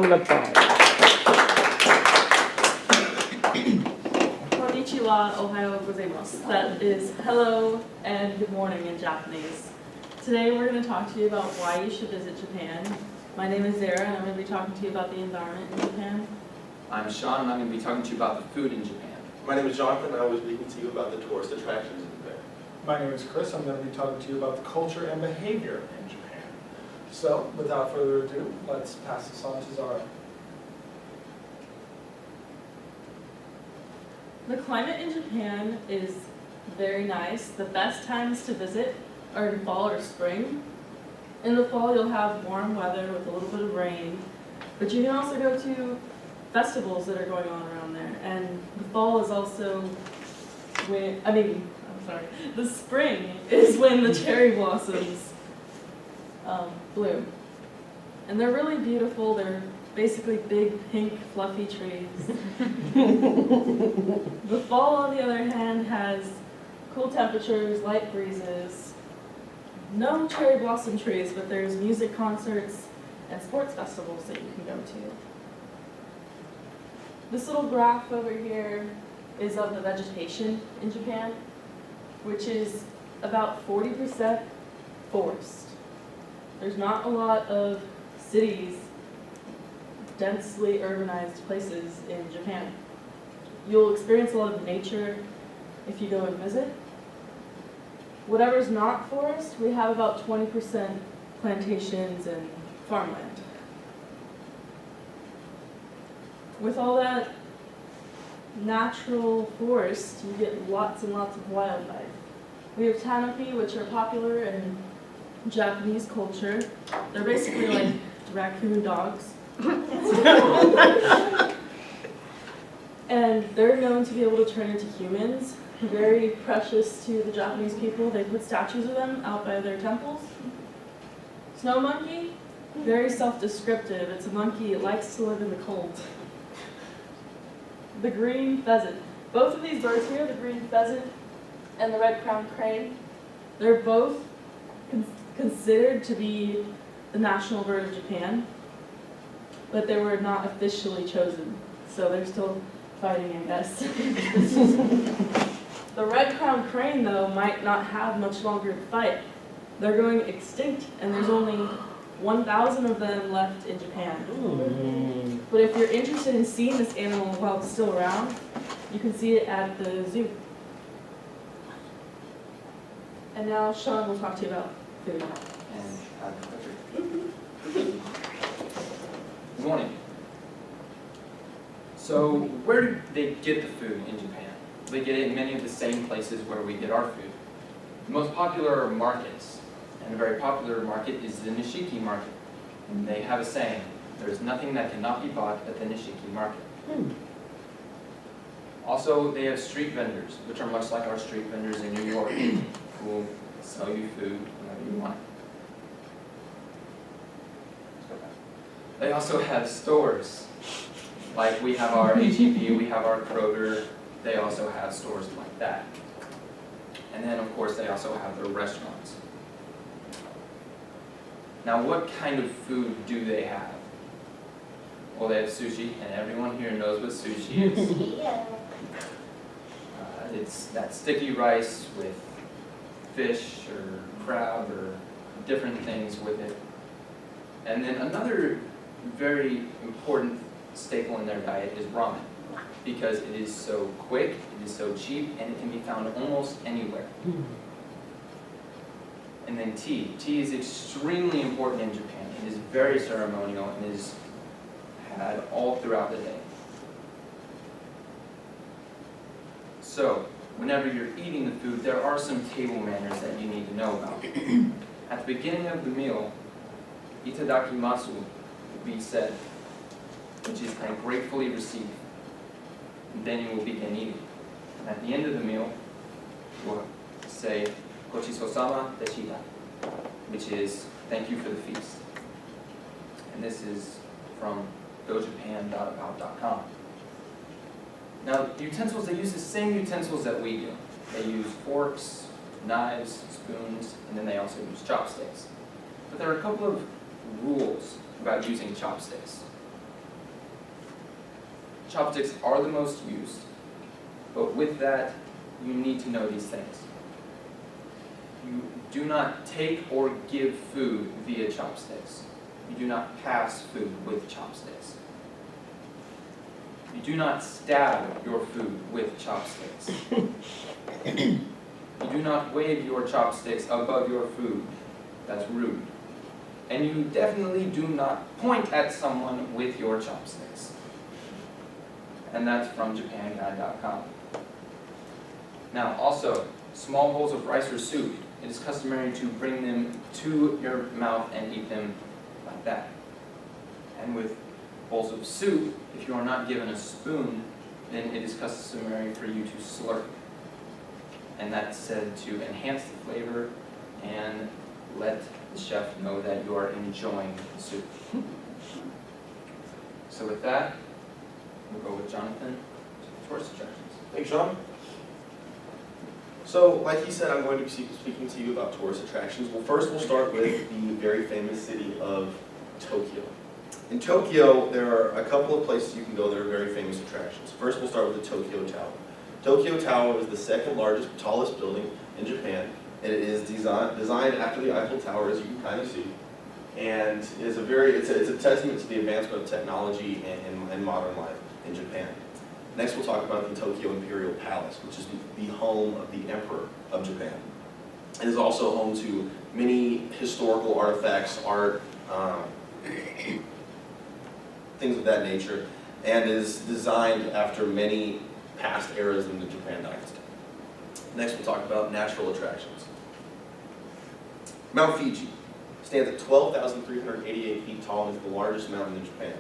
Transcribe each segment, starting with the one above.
round of applause. Konnichiwa, ohayo gozaimasu. That is hello and good morning in Japanese. Today we're going to talk to you about why you should visit Japan. My name is Zara and I'm going to be talking to you about the environment in Japan. I'm Sean and I'm going to be talking to you about the food in Japan. My name is Jonathan and I will be speaking to you about the tourist attractions in Japan. My name is Chris. I'm going to be talking to you about the culture and behavior in Japan. So, without further ado, let's pass this on to Zara. The climate in Japan is very nice. The best times to visit are in fall or spring. In the fall you'll have warm weather with a little bit of rain, but you can also go to festivals that are going on around there. And the fall is also when, the spring is when the cherry blossoms bloom. And they're really beautiful. They're basically big, pink, fluffy trees. The fall, on the other hand, has cool temperatures, light breezes, no cherry blossom trees, but there's music concerts and sports festivals that you can go to. This little graph over here is of the vegetation in Japan, which is about 40% forest. There's not a lot of cities, densely urbanized places in Japan. You'll experience a lot of nature if you go and visit. Whatever's not forest, we have about 20% plantations and farmland. With all that natural forest, you get lots and lots of wildlife. We have tanuki, which are popular in Japanese culture. They're basically like raccoon dogs. And they're known to be able to turn into humans. Very precious to the Japanese people. They put statues of them out by their temples. Snow monkey, very self-descriptive. It's a monkey, it likes to live in the cold. The green pheasant. Both of these birds here, the green pheasant and the red-crowned crane, they're both considered to be the national bird of Japan, but they were not officially chosen, so they're still fighting, I guess. The red-crowned crane, though, might not have much longer to fight. They're going extinct, and there's only 1,000 of them left in Japan. But if you're interested in seeing this animal while it's still around, you can see it at the zoo. And now Sean will talk to you about food. And agriculture. Good morning. So, where do they get the food in Japan? They get it in many of the same places where we get our food. The most popular are markets, and a very popular market is the Nishiki market. And they have a saying, there's nothing that cannot be bought at the Nishiki market. Also, they have street vendors, which are much like our street vendors in New York, who will sell you food whenever you want it. They also have stores. Like we have our H-E-B, we have our Kroger, they also have stores like that. And then of course they also have their restaurants. Now what kind of food do they have? Well, they have sushi, and everyone here knows what sushi is. Yeah. It's that sticky rice with fish or crab or different things with it. And then another very important staple in their diet is ramen, because it is so quick, it is so cheap, and it can be found almost anywhere. And then tea. Tea is extremely important in Japan. It is very ceremonial and is had all throughout the day. So, whenever you're eating the food, there are some table manners that you need to know about. At the beginning of the meal, itadakimasu will be said, which is I gratefully receive. And then you will begin eating. And at the end of the meal, you will say, Gochisousama deshita, which is thank you for the feast. And this is from gojapan.about.com. Now, utensils, they use the same utensils that we do. They use forks, knives, spoons, and then they also use chopsticks. But there are a couple of rules about using chopsticks. chopsticks are the most used, but with that, you need to know these things. You do not take or give food via chopsticks. You do not pass food with chopsticks. You do not stab your food with chopsticks. You do not wave your chopsticks above your food. That's rude. And you definitely do not point at someone with your chopsticks. And that's from JapanGuide.com. Now, also, small bowls of rice or soup. It is customary to bring them to your mouth and eat them like that. And with bowls of soup, if you are not given a spoon, then it is customary for you to slurp. And that's said to enhance the flavor and let the chef know that you are enjoying the soup. So with that, we'll go with Jonathan to tourist attractions. Thanks, Sean. So, like he said, I'm going to be speaking to you about tourist attractions. Well, first we'll start with the very famous city of Tokyo. In Tokyo, there are a couple of places you can go that are very famous attractions. First, we'll start with the Tokyo Tower. Tokyo Tower is the second largest, tallest building in Japan, and it is designed after the Eiffel Tower, as you can kind of see, and is it's a testament to the advancement of technology and modern life in Japan. Next, we'll talk about the Tokyo Imperial Palace, which is the home of the Emperor of Japan. It is also home to many historical artifacts, art, things of that nature, and is designed after many past eras in the Japan dynasty. Next, we'll talk about natural attractions. Mount Fuji stands at 12,388 feet tall and is the largest mountain in Japan.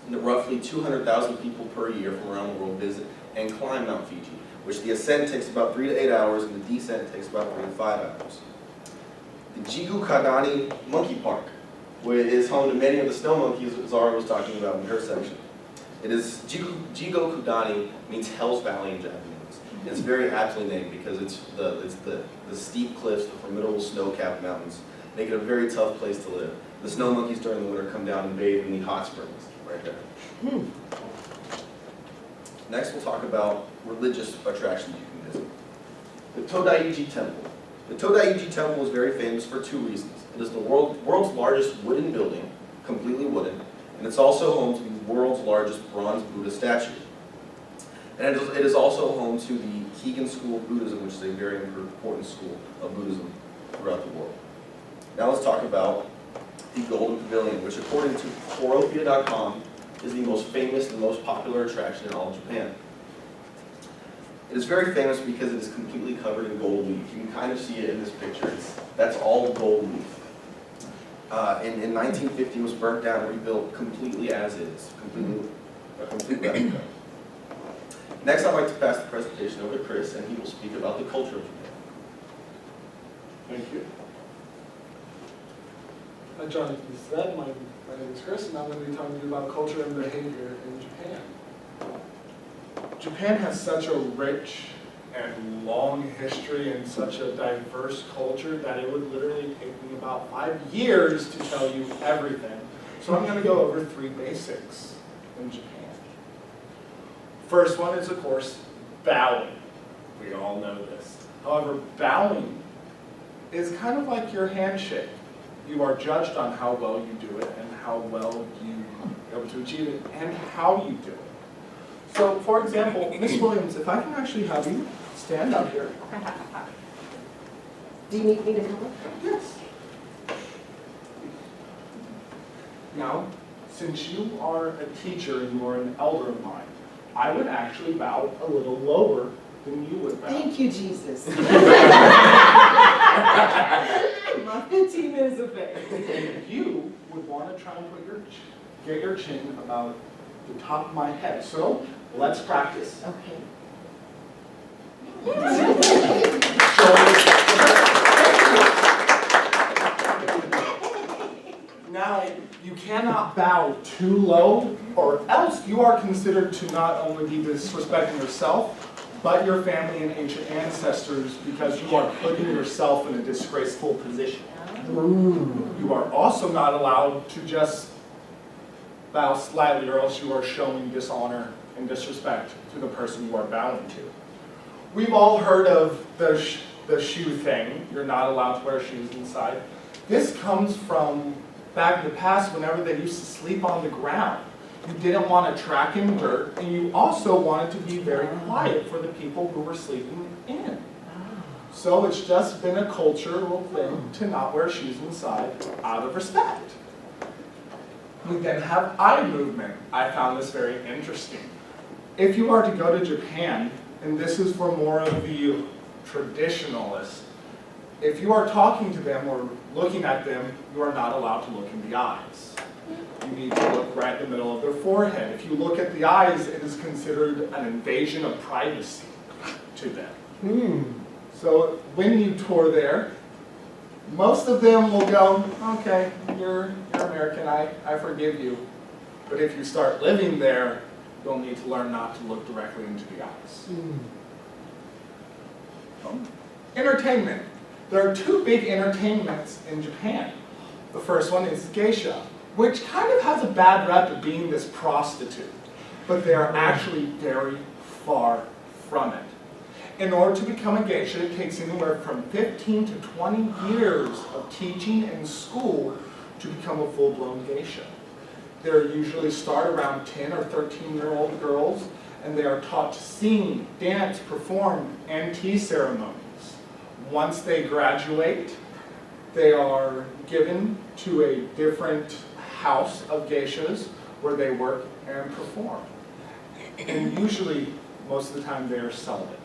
And roughly 200,000 people per year from around the world visit and climb Mount Fuji, which the ascent takes about 3 to 8 hours and the descent takes about 3 to 5 hours. The Jigu Kadani Monkey Park, which is home to many of the snow monkeys that Zara was talking about in her section. It is Jigo Kudani means Hell's Valley in Japanese. And it's very aptly named because it's the steep cliffs, the formidable snow-capped mountains, make it a very tough place to live. The snow monkeys during the winter come down and bathe in the hot springs right there. Next, we'll talk about religious attractions you can visit. The Todaiji Temple. The Todaiji Temple is very famous for 2 reasons. It is the world's largest wooden building, completely wooden, and it's also home to the world's largest bronze Buddha statue. And it is also home to the Kegon School of Buddhism, which is a very important school of Buddhism throughout the world. Now let's talk about the Golden Pavilion, which according to Horopia.com is the most famous and most popular attraction in all of Japan. It is very famous because it is completely covered in gold leaf. You can kind of see it in this picture. That's all gold leaf. In 1950, it was burnt down and rebuilt completely as is, a complete replica. Next, I'd like to pass the presentation over to Chris, and he will speak about the culture of Japan. Thank you. Like Jonathan said, my name is Chris, and I'm going to be talking to you about culture and behavior in Japan. Japan has such a rich and long history and such a diverse culture that it would literally take me about 5 years to tell you everything. So I'm going to go over 3 basics in Japan. First one is, of course, bowing. We all know this. However, bowing is kind of like your handshake. You are judged on how well you do it and how well you are able to achieve it and how you do it. So, for example, Miss Williams, if I can actually have you stand up here. Do you need me to come up? Yes. Now, since you are a teacher and you are an elder of mine, I would actually bow a little lower than you would bow. Thank you, Jesus. My 15 minutes of fame. And you would want to try and get your chin about the top of my head. So, let's practice. Okay. Now, you cannot bow too low, or else you are considered to not only be disrespecting yourself, but your family and ancient ancestors, because you are putting yourself in a disgraceful position. You are also not allowed to just bow slightly, or else you are showing dishonor and disrespect to the person you are bowing to. We've all heard of the shoe thing. You're not allowed to wear shoes inside. This comes from back in the past whenever they used to sleep on the ground. You didn't want to track in dirt, and you also wanted to be very quiet for the people who were sleeping in. So it's just been a cultural thing to not wear shoes inside out of respect. We then have eye movement. I found this very interesting. If you are to go to Japan, and this is for more of the traditionalists, if you are talking to them or looking at them, you are not allowed to look in the eyes. You need to look right in the middle of their forehead. If you look at the eyes, it is considered an invasion of privacy to them. So when you tour there, most of them will go, okay, you're American, I forgive you. But if you start living there, you'll need to learn not to look directly into the eyes. Entertainment. There are two big entertainments in Japan. The first one is geisha, which kind of has a bad rep of being this prostitute, but they are actually very far from it. In order to become a geisha, it takes anywhere from 15 to 20 years of teaching in school to become a full-blown geisha. They usually start around 10 or 13-year-old girls, and they are taught to sing, dance, perform, and tea ceremonies. Once they graduate, they are given to a different house of geishas where they work and perform. And usually, most of the time, they are celibate,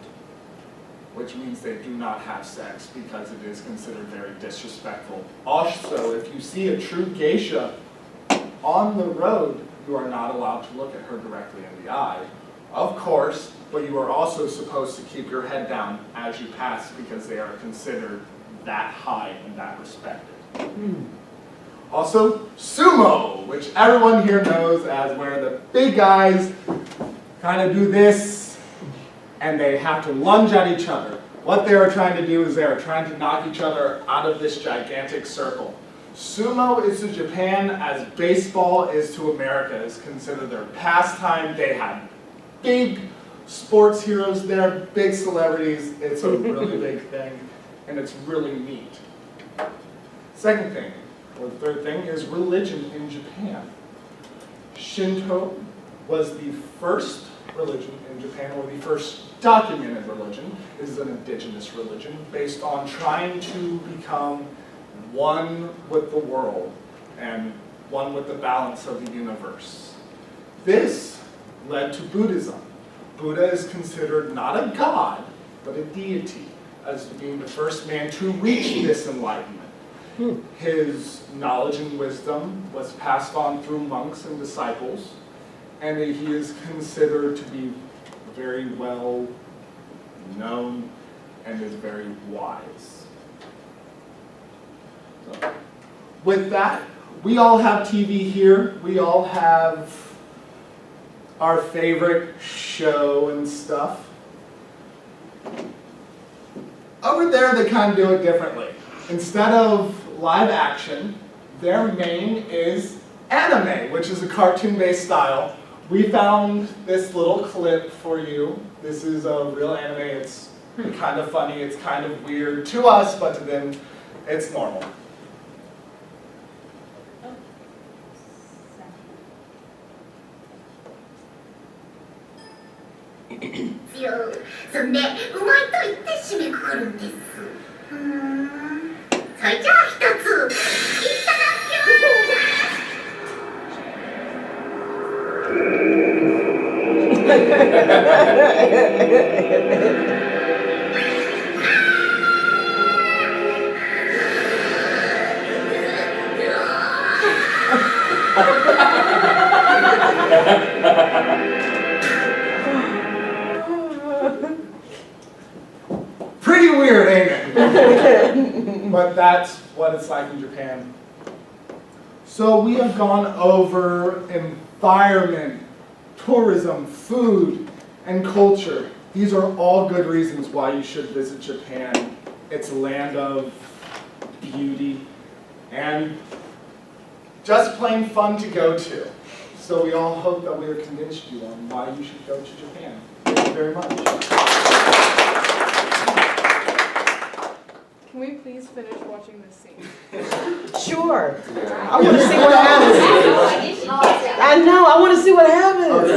which means they do not have sex because it is considered very disrespectful. Also, if you see a true geisha on the road, you are not allowed to look at her directly in the eye, of course, but you are also supposed to keep your head down as you pass because they are considered that high and that respected. Also, sumo, which everyone here knows as where the big guys kind of do this and they have to lunge at each other. What they are trying to do is they are trying to knock each other out of this gigantic circle. Sumo is to Japan as baseball is to America. It's considered their pastime. They have big sports heroes there, big celebrities. It's a really big thing, and it's really neat. Second thing, or the third thing, is religion in Japan. Shinto was the first religion in Japan, or the first documented religion. It is an indigenous religion based on trying to become one with the world and one with the balance of the universe. This led to Buddhism. Buddha is considered not a god, but a deity, as being the first man to reach this enlightenment. His knowledge and wisdom was passed on through monks and disciples, and he is considered to be very well known and is very wise. So, with that, we all have TV here. We all have our favorite show and stuff. Over there, they kind of do it differently. Instead of live action, their main is anime, which is a cartoon-based style. We found this little clip for you. This is a real anime. It's kind of funny. It's kind of weird to us, but to them, it's normal. そんでうまいと言って締めくくるんです。それじゃあ一ついただPretty weird, ain't it? But that's what it's like in Japan. So we have gone over environment, tourism, food, and culture. These are all good reasons why you should visit Japan. It's a land of beauty and just plain fun to go to. So we all hope that we have convinced you on why you should go to Japan. Thank you very much. Can we please finish watching this scene? Sure. I want to see what happens. I know, I want to see what happens.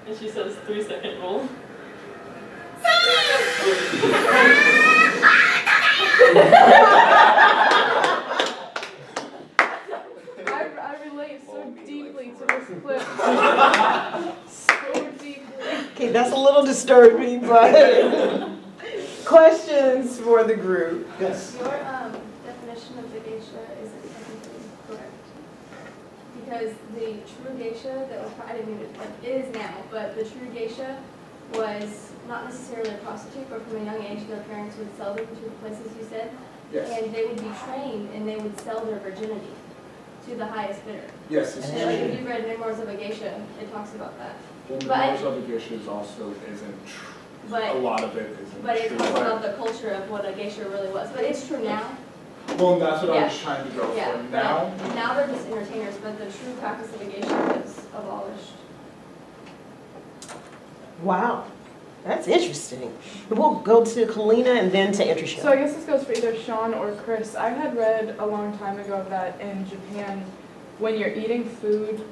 And she says 3-second rule. I relate so deeply to this clip. So deeply. Okay, that's a little disturbing, but questions for the group? Yes. Your definition of the geisha isn't technically correct. Because the true geisha that was, I didn't mean it, like, it is now, but the true geisha was not necessarily a prostitute, but from a young age their parents would sell them to the places you said. Yes. And they would be trained and they would sell their virginity to the highest bidder. Yes, it's And like true. if you've read Memoirs of a Geisha, it talks about that. Well, But- Memoirs of a Geisha is also isn't true. A But lot of it isn't but it true. talks about the culture of what a geisha really was. But it's true now. Well, and that's what I Yeah. was trying to go Yeah. for. Now, but now they're just entertainers, but the true practice of a geisha was abolished. Wow, that's interesting. We'll go to Kalina and then to Entrisha. So I guess this goes for either Sean or Chris. I had read a long time ago that in Japan, when you're eating food,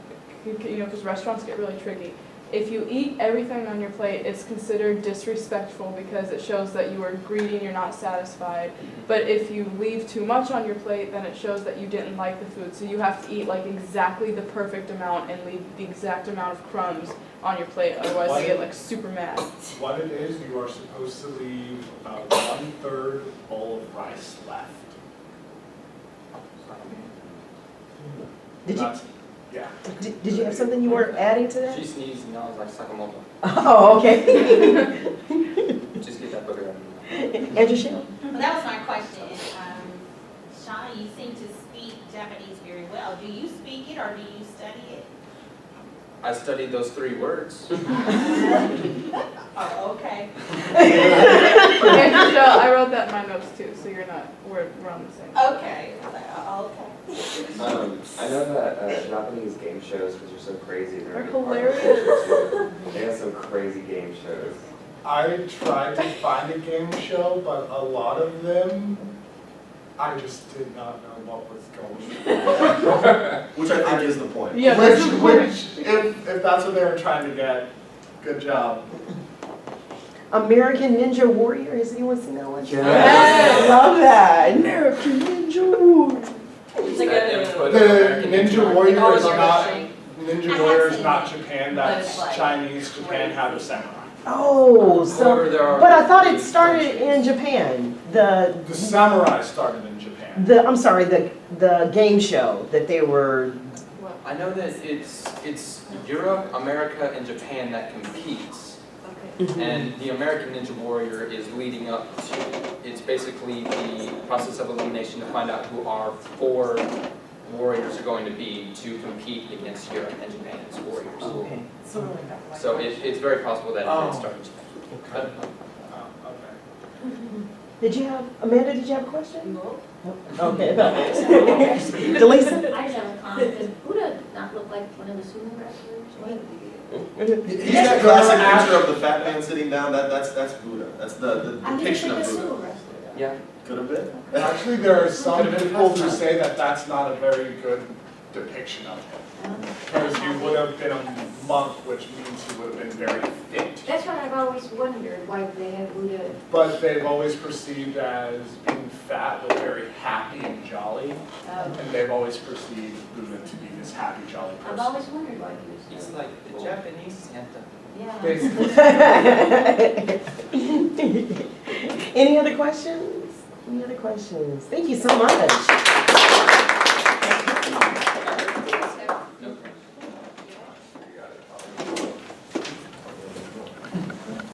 because restaurants get really tricky, if you eat everything on your plate, it's considered disrespectful because it shows that you are greedy and you're not satisfied. But if you leave too much on your plate, then it shows that you didn't like the food. So you have to eat like exactly the perfect amount and leave the exact amount of crumbs on your plate. Otherwise, you get like super mad. what it is, you are supposed to leave about 1/3 bowl of rice left. Did you, That's- Yeah. did you have something you were adding to that? She sneezed and I was like, Sakamoto. Oh, okay. Just get that booger out of me. Entrisha? Well, that was my question. Sean, you seem to speak Japanese very well. Do you speak it or do you study it? I studied those 3 words. Oh, okay. Entrisha, I wrote that in my notes too, so we're on the same. Okay. Okay. I know that Japanese game shows, because you're so crazy, They're really part of the hilarious. culture, too. They have some crazy game shows. I tried to find a game show, but a lot of them, I just did not know what was going on. Which I think is the point. Yeah, that's the point. Which, if that's what they were trying to get, good job. American Ninja Warrior, has anyone seen that one? Yes. I love that. American Ninja Warrior. Is that input The of American Ninja Warrior Oh, is it's not, interesting. Ninja Warrior is not Japan, But that's it's like Chinese. Japan had the samurai. Oh, so, However, there are but I thought it three started countries. in Japan. The samurai started in Japan. I'm sorry, the game show that they were. I know that it's Europe, America, and Japan that competes. And the American Ninja Warrior is leading up to, it's basically the process of elimination to find out who our 4 warriors are going to be to compete against Europe and Japan's warriors. Okay. So it's very possible that Oh. it started. But Oh, okay. Did you have Amanda? Did you have a question? No. Okay. Delisa. I just have a comment. Does Buddha not look like one of the sumo wrestlers? He's that classic picture of the fat man sitting down, that's Buddha. That's the I didn't depiction think a of Buddha. sumo wrestler. yeah, Could have been. Actually, there are some Could've been people who pastime. say that that's not a very good depiction of him. Because you would have been a monk, which means you would have been very fit. That's what I've always wondered, why they have Buddha. But they've always perceived as being fat but very happy and jolly. And they've always perceived Buddha to be this happy, jolly I've person. always wondered why he was He's so. like the Japanese Santa. Yeah. Basically. Any other questions? Any other questions? Thank you so much.